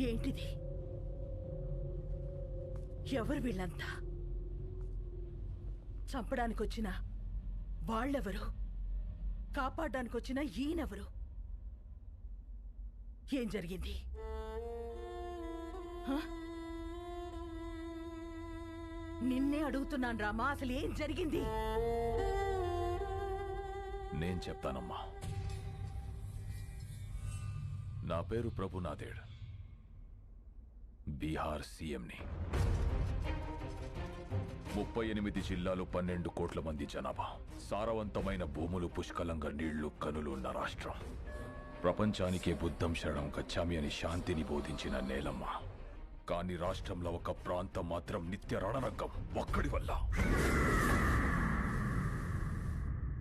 ఏంటిది? ఎవరు వీళ్ళంతా? చంపడానికొచ్చిన వాళ్ళెవరు? కాపాడడానికొచ్చిన ఈయనెవరు? ఏం జరిగింది? నిన్నే అడుగుతున్నాను రామా, అసలు ఏం జరిగింది? నేను చెప్తానమ్మా. నా పేరు ప్రభునాథేడ్, బీహార్ సీఎంని. 38 జిల్లాలు, 12 కోట్ల మంది జనాభా, సారవంతమైన భూములు, పుష్కలంగా నీళ్లు, కనులు ఉన్న రాష్ట్రం. ప్రపంచానికే బుద్ధం శరణం గచ్చామి అని శాంతిని బోధించిన నేలమ్మ. కానీ రాష్ట్రంలో ఒక ప్రాంతం మాత్రం నిత్య రణరంగం ఒక్కడి వల్ల.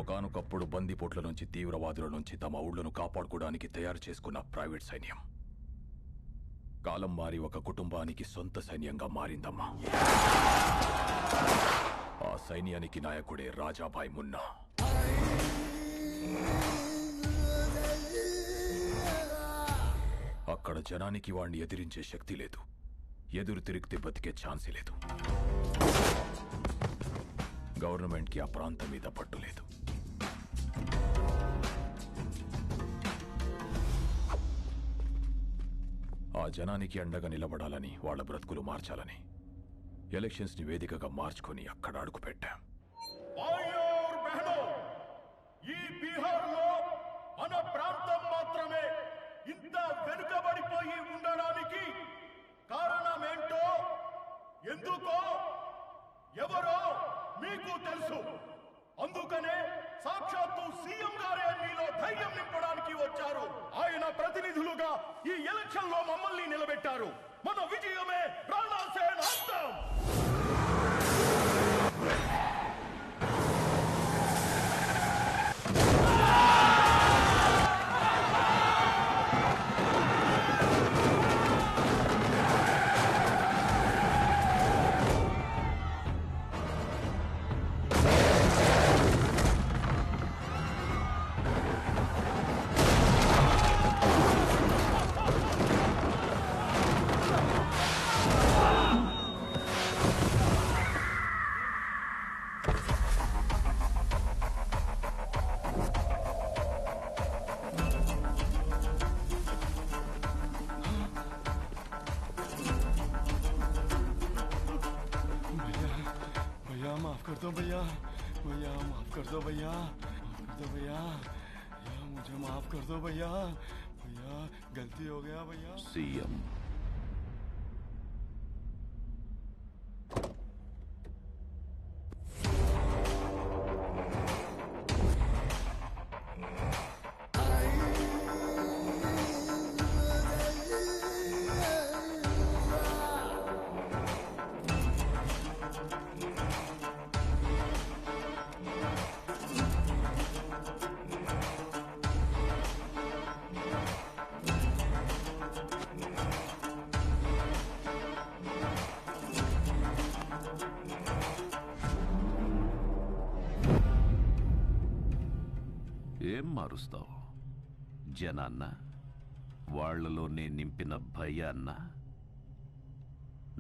ఒకానొకప్పుడు బందిపోట్ల నుంచి, తీవ్రవాదుల నుంచి తమ ఊళ్లను కాపాడుకోవడానికి తయారు చేసుకున్న ప్రైవేట్ సైన్యం కాలం మారి ఒక కుటుంబానికి సొంత సైన్యంగా మారిందమ్మా. ఆ సైన్యానికి నాయకుడే రాజాభాయ్ మున్నా. అక్కడ జనానికి వాణ్ణి ఎదిరించే శక్తి లేదు, ఎదురు తిరిగితే బతికే ఛాన్సే లేదు. గవర్నమెంట్కి ఆ ప్రాంతం మీద పట్టు లేదు. ఆ జనానికి అండగా నిలబడాలని, వాళ్ళ బ్రతుకులు మార్చాలని ఎలక్షన్స్ ని వేదికగా మార్చుకొని అక్కడ అడుగు పెట్టాం. ఈ బీహార్లో మన ప్రాంతం మాత్రమే ఇంత వెనుకబడిపోయి ఉండడానికి కారణమేంటో, ఎందుకో, ఎవరో మీకు తెలుసు. అందుకనే సాక్షాత్తు సీఎం గారే మీలో ధైర్యం నింపడానికి వచ్చారు. ఆయన ప్రతినిధులుగా ఈ ఎలక్షన్ లో మమ్మల్ని నిలబెట్టారు. మన విజయమే రాణా సేన అంతం. भैया भैया माफ कर दो भैया, माफ कर दो भैया, भैया मुझे माफ कर दो भैया, भैया गलती हो गया भैया। सीएम ఏం మారుస్తావు? జనాన్న, వాళ్లలోనే నింపిన భయాన్న?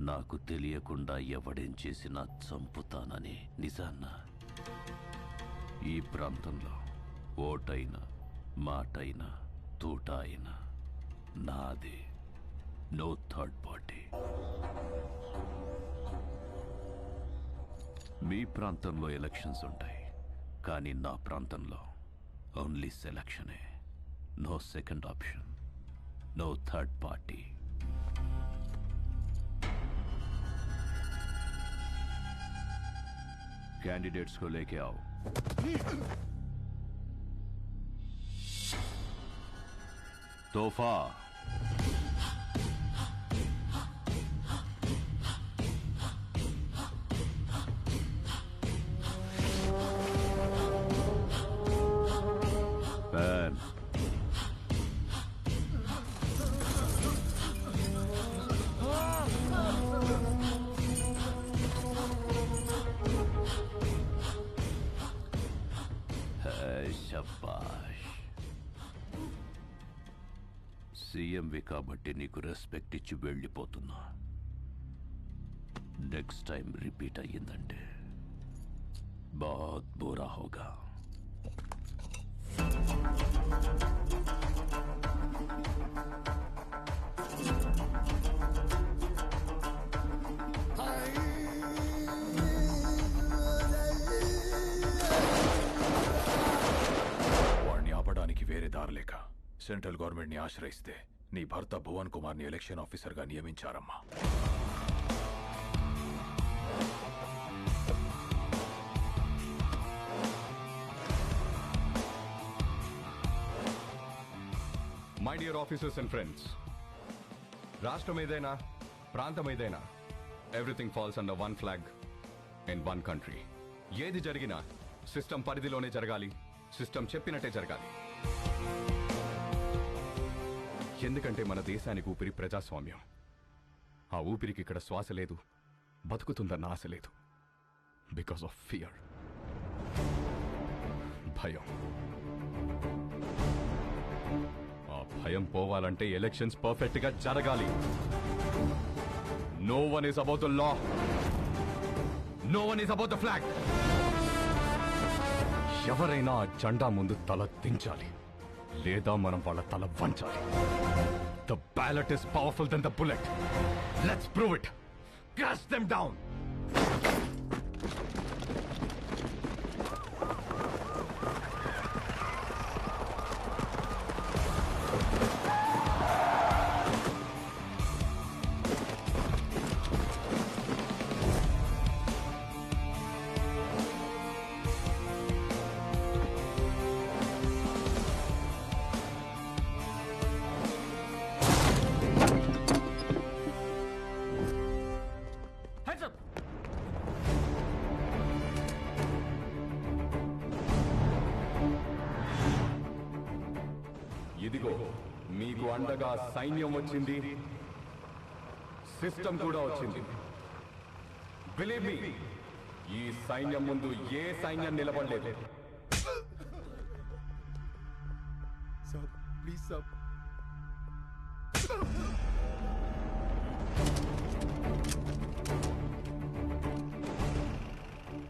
నాకు తెలియకుండా ఎవడేం చేసినా చంపుతానని నిజాన్న? ఈ ప్రాంతంలో ఓటైనా, మాటైనా, తూట అయినా నాదే. No third party. మీ ప్రాంతంలో ఎలక్షన్స్ ఉంటాయి, కానీ నా ప్రాంతంలో ఓన్లీ సెలక్షనే. No second option, no third party. Candidates को लेके आओ। तोहफा पैन शाबाश। సీఎంవి కాబట్టి నీకు రెస్పెక్ట్ ఇచ్చి వెళ్ళిపోతున్నా. నెక్స్ట్ టైం రిపీట్ అయ్యిందంటే बहुत बुरा होगा. వాణ్ణి ఆపడానికి వేరే దారి లేక సెంట్రల్ గవర్నమెంట్ ని ఆశ్రయిస్తే నీ భర్త భువన్ కుమార్ ని ఎలక్షన్ ఆఫీసర్ గా నియమించారమ్మా. My dear officers and friends, రాష్ట్రం ఏదైనా ప్రాంతం ఏదైనా everything falls under one flag in one country. ఏది జరిగినా సిస్టమ్ పరిధిలోనే జరగాలి, సిస్టమ్ చెప్పినట్టే జరగాలి. ఎందుకంటే మన దేశానికి ఊపిరి ప్రజాస్వామ్యం. ఆ ఊపిరికి ఇక్కడ శ్వాస లేదు, బతుకుతుందన్న ఆశ లేదు. బికాస్ ఆఫ్ ఫియర్, భయం. భయం పోవాలంటే ఎలక్షన్స్ పర్ఫెక్ట్ గా జరగాలి. No one is about the law, no one is about the flag. ఎవరైనా ఆ జెండా ముందు తల దించాలి, లేదా మనం వాళ్ళ తల వంచాలి. The ballot is powerful than the bullet. Let's prove it. Crash them down. ఇదిగో మీకు అండగా సైన్యం వచ్చింది, సిస్టమ్ కూడా వచ్చింది. బిలీవ్ మీ, ఈ సైన్యం ముందు ఏ సైన్యం నిలబడలేదు. Sir please sir.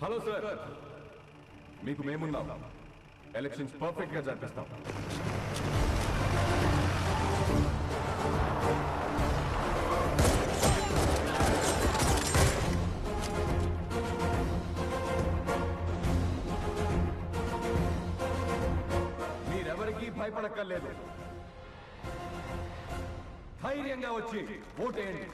Hello sir, మీకు మేమున్నాం. ఎలక్షన్స్ పర్ఫెక్ట్ గా జరిపిస్తాం. మీరెవరికీ భయపడక్కర్లేదు. ధైర్యంగా వచ్చి ఓటేయండి.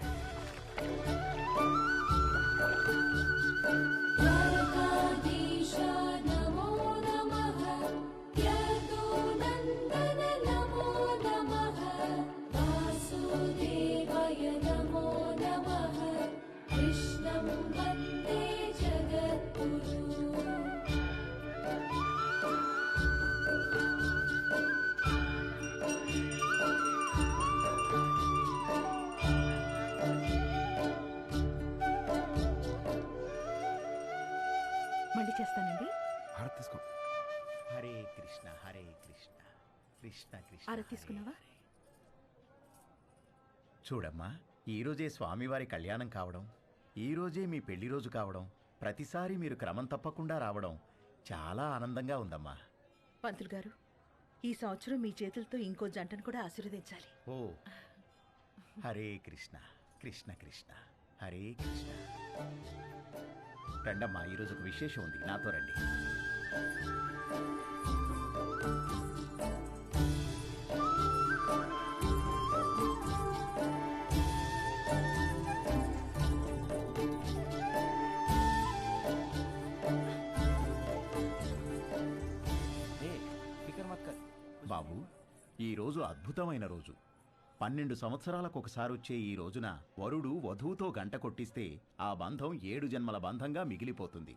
మళ్ళీ చేస్తానండి. హారతి తీసుకో. హరే కృష్ణ హరే కృష్ణ కృష్ణ కృష్ణ. ఆరతి తీసుకున్నావా? చూడమ్మా, ఈరోజే స్వామివారి కళ్యాణం కావడం, ఈరోజే మీ పెళ్లి రోజు కావడం, ప్రతిసారి మీరు క్రమం తప్పకుండా రావడం చాలా ఆనందంగా ఉందమ్మా. పంతులు గారు, ఈ సంవత్సరం మీ చేతులతో ఇంకో జంటను కూడా ఆశీర్వదించాలి. ఓ హరే కృష్ణ కృష్ణ కృష్ణ హరే కృష్ణ. రండమ్మా, ఈరోజు ఒక విశేషం ఉంది, నాతో రండి. బాబు, ఈరోజు అద్భుతమైన రోజు. 12 సంవత్సరాలకు ఒకసారి వచ్చే ఈ రోజున వరుడు వధువుతో గంట కొట్టిస్తే ఆ బంధం 7 జన్మల బంధంగా మిగిలిపోతుంది.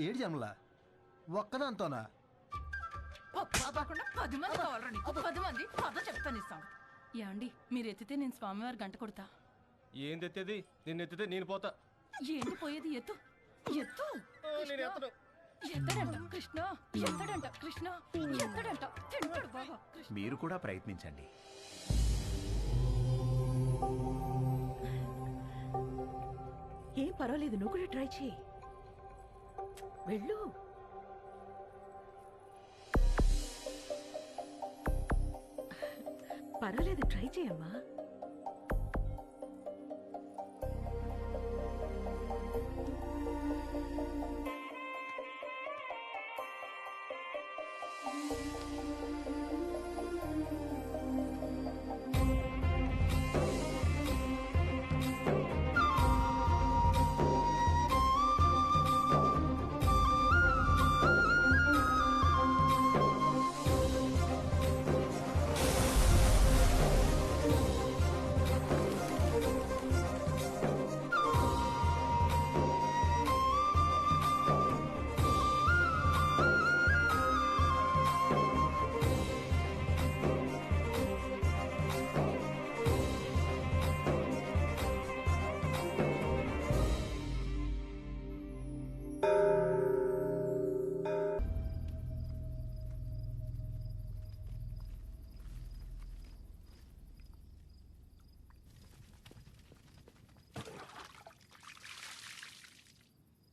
7 జన్మల ఒక్కదాంతోనా? 10 మంది కావాలరా నీకు? 10 మంది కథ చెప్తాను ఇస్తాను. యాండి, మీరు ఎత్తితే నేను స్వామివారి గంట కొడతా. ఏంది ఎత్తేది? నిన్ను ఎత్తితే నేను పోతా. ఏంటి పోయేది? ఎత్తు ఎత్తు. ఎత్తడంట కృష్ణ, ఎత్తడంట కృష్ణ, ఎత్తడంట తింటాడు బాగా. మీరు కూడా ప్రయత్నించండి. ఏం పర్వాలేదు, నువ్వు కూడా ట్రై చేయి. వెళ్ళు. పర్వాలేదు, ట్రై చేయమ్మా.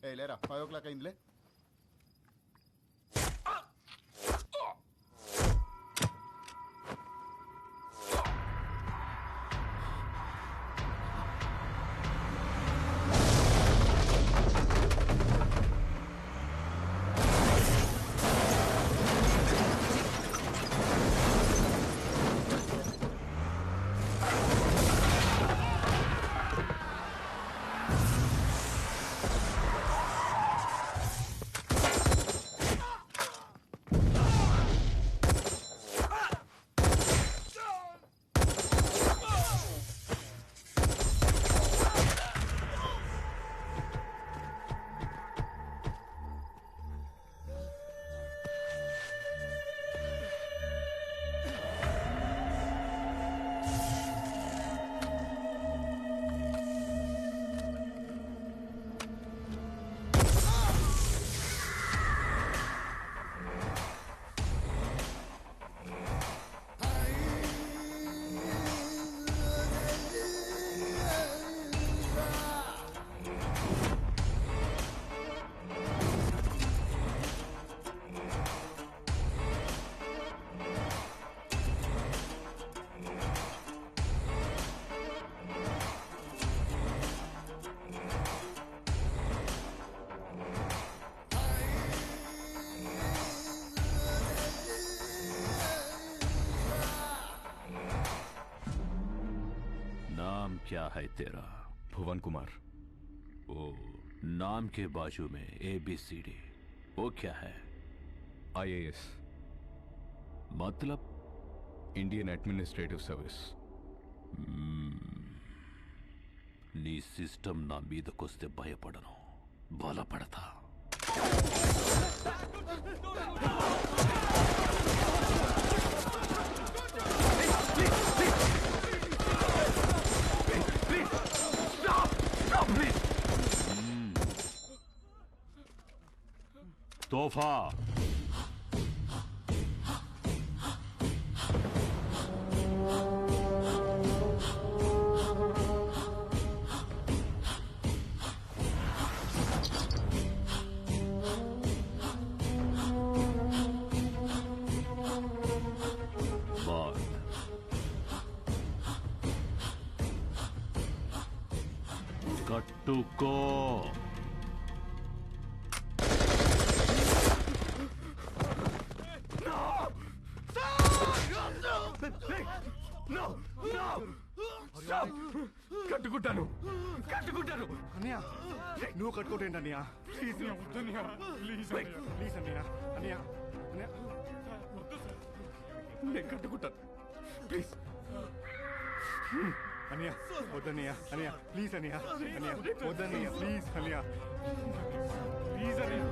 ఏ లేరా 5 o'clock అయిందిలే. क्या है तेरा? भुवन कुमार। ओ, नाम के बाजू में ABCD, वो क्या है? IAS मतलब? Indian administrative service. నీ సిస్టమ్ నా మీదకొస్తే భయపడను, బలపడతా. तोहफा बात कट्टुको కట్టుకుంటాను కట్టుకుంటాను అన్నయ్య నువ్వు కట్టుకోటేంటి అన్నయ్య ప్లీజ్ వద్దన్నయ్య ప్లీజ్ ప్లీజ్ అన్నయ్య అన్నయ్య అన్నయ్య నేను కట్టుకుంటాను ప్లీజ్ అన్నయ్య వద్దన్నయ్య అన్నయ్య ప్లీజ్ అన్నయ్య అన్నయ్య వద్దన్నయ్య ప్లీజ్ అన్నయ్య ప్లీజ్ అన్నయ్య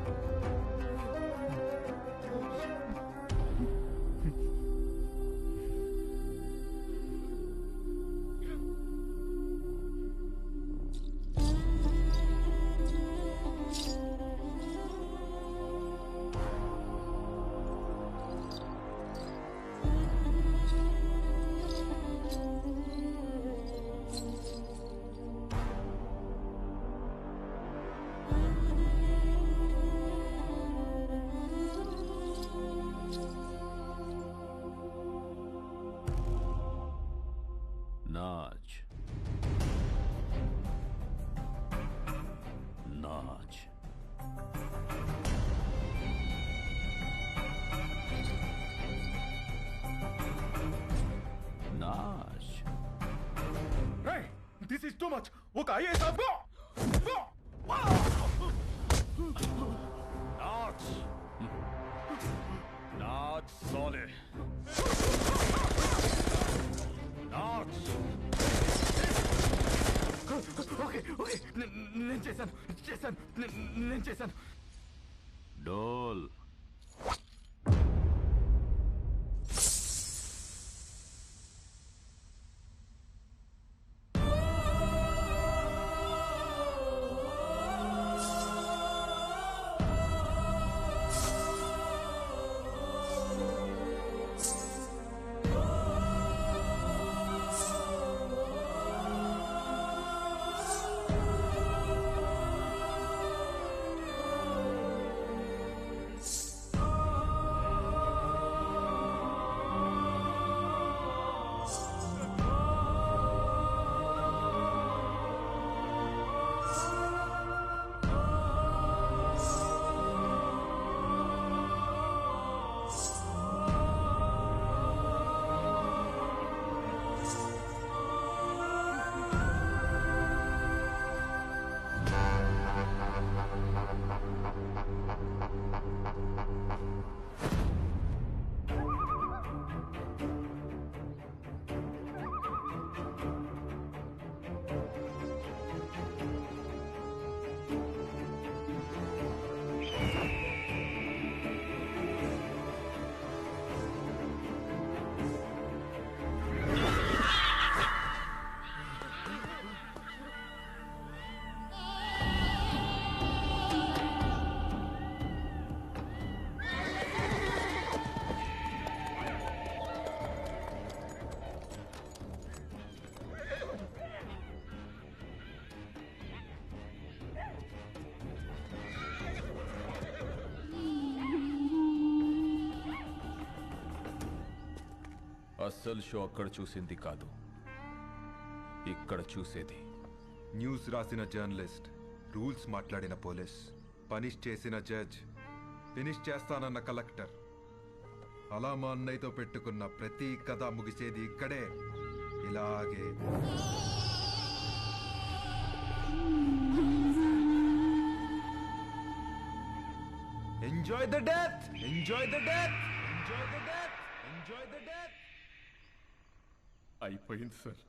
नाच नाच नाच దిస్ ఇస్ టూ మచ్. ఒక ఐఏఎస్ नाच नाच साले नाच. ఓకే ఓకే నేను చేశాను डोल అస్సలు షో అక్కడ చూసింది కాదు, ఇక్కడ చూసేది. న్యూస్ రాసిన జర్నలిస్ట్, రూల్స్ మాట్లాడిన పోలీస్, పనిష్ చేసిన జడ్జ్, ఫినిష్ చేస్తానన్న కలెక్టర్, అలా మా అన్నయ్యతో పెట్టుకున్న ప్రతి కథ ముగిసేది ఇక్కడే, ఇలాగే. Enjoy the death, enjoy the death, enjoy the death, enjoy the death. అయిపోయింది సార్,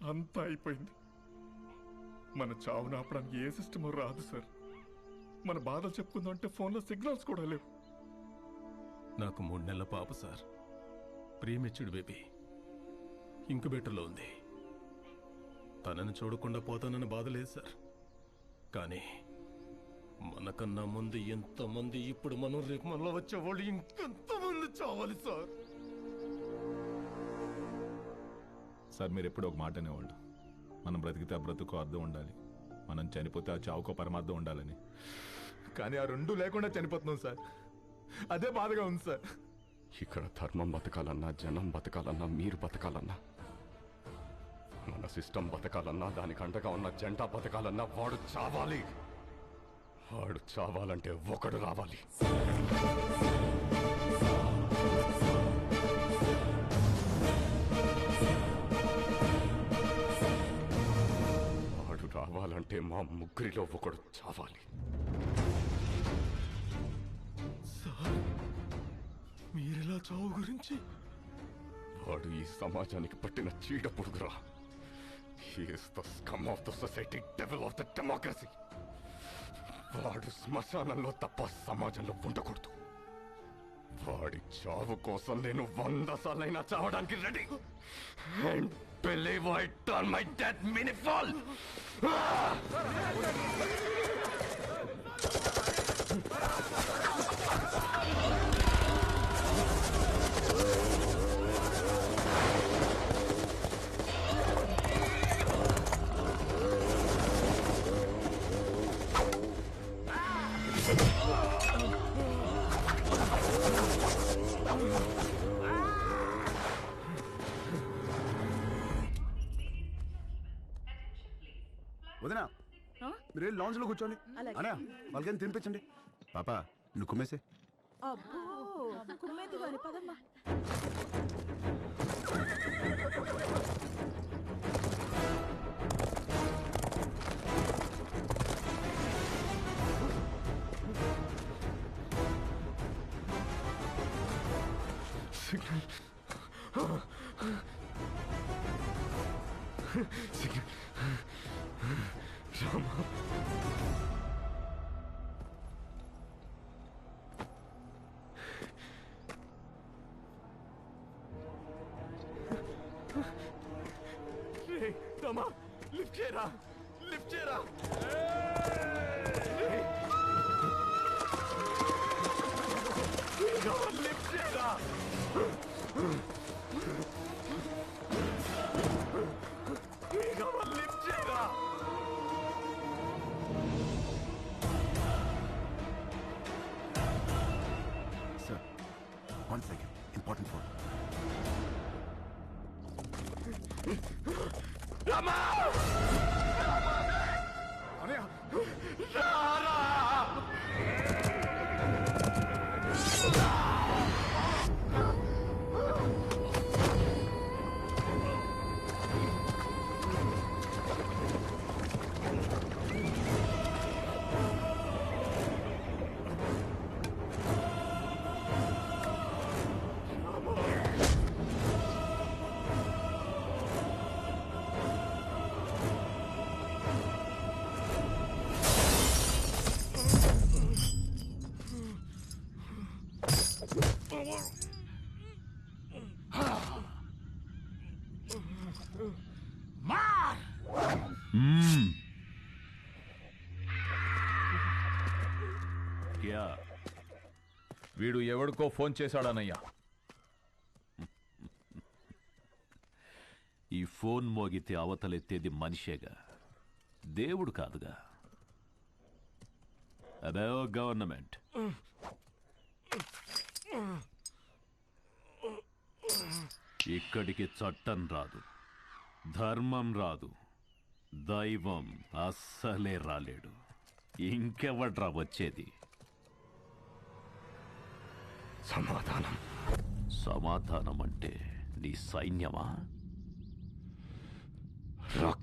అంతా అయిపోయింది. మన చావును ఆపడానికి ఏ సిస్టమ్ రాదు సార్. మన బాధలు చెప్పుకుందాం అంటే ఫోన్లో సిగ్నల్స్ కూడా లేవు. నాకు 3 నెలల పాప సార్, ప్రీమెచ్యూర్డ్ బేబీ, ఇంక్యుబేటర్లో ఉంది. తనని చూడకుండా పోతానని బాధ లేదు సార్. కానీ మనకన్నా ముందు ఎంతమంది, ఇప్పుడు మనం రేపు మనలో వచ్చేవాళ్ళు ఇంకెంతమంది చావాలి సార్. సార్ మీరు ఎప్పుడు ఒక మాట అనేవాళ్ళు, మనం బ్రతికితే ఆ బ్రతుకు అర్థం ఉండాలి, మనం చనిపోతే ఆ చావుకో పరమార్థం ఉండాలని. కానీ ఆ రెండు లేకుండా చనిపోతున్నాం సార్. అదే బాధగా ఉంది సార్. ఇక్కడ ధర్మం బతకాలన్నా, జనం బతకాలన్నా, మీరు బతకాలన్నా, మన సిస్టమ్ బతకాలన్నా, దానికి అండగా ఉన్న జెండా బతకాలన్నా వాడు చావాలి. వాడు చావాలంటే ఒకడు రావాలి. వాడు రావాలంటే మా ముగ్గురిలో ఒకడు చావాలి. సార్ మీరెలా చావు గురించి? వాడు ఈ సమాజానికి పట్టిన చీడ పురుగురా. He is the scum of the society, devil of the democracy. వాడు శ్మశానంలో తప్ప సమాజంలో ఉండకూడదు. వాడి చావు కోసం నేను 100 సార్లైనా చావడానికి ready. And believe I turn my death meaningful. వదినా మీరు లాంజ్ లో కూర్చోండి అలాగే. అనే వాళ్ళకైనా తినిపించండి పాప నువ్వు కుమ్మేసే అబ్బో కుమ్మేది గాని పదమ్మా. రామా లిఫ్ట్ చేయరా లిఫ్ట్ చేయరా లిఫ్ట్ చేయరా లిఫ్ట్ చేయరా sir 1 second important phone Rama అనయ్య రారా క్యా వీడు ఎవడికో ఫోన్ చేశాడనయ్యా. ఈ ఫోన్ మోగితే అవతలెత్తేది మనిషేగా, దేవుడు కాదుగా. అదే గవర్నమెంట్. ఇక్కడికి చట్టం రాదు, ధర్మం రాదు, దైవం అస్సలే రాలేడు. ఇంకెవడ్రా వచ్చేది? సమాధానం. సమాధానం అంటే నీ సైన్యమా? రక్తం.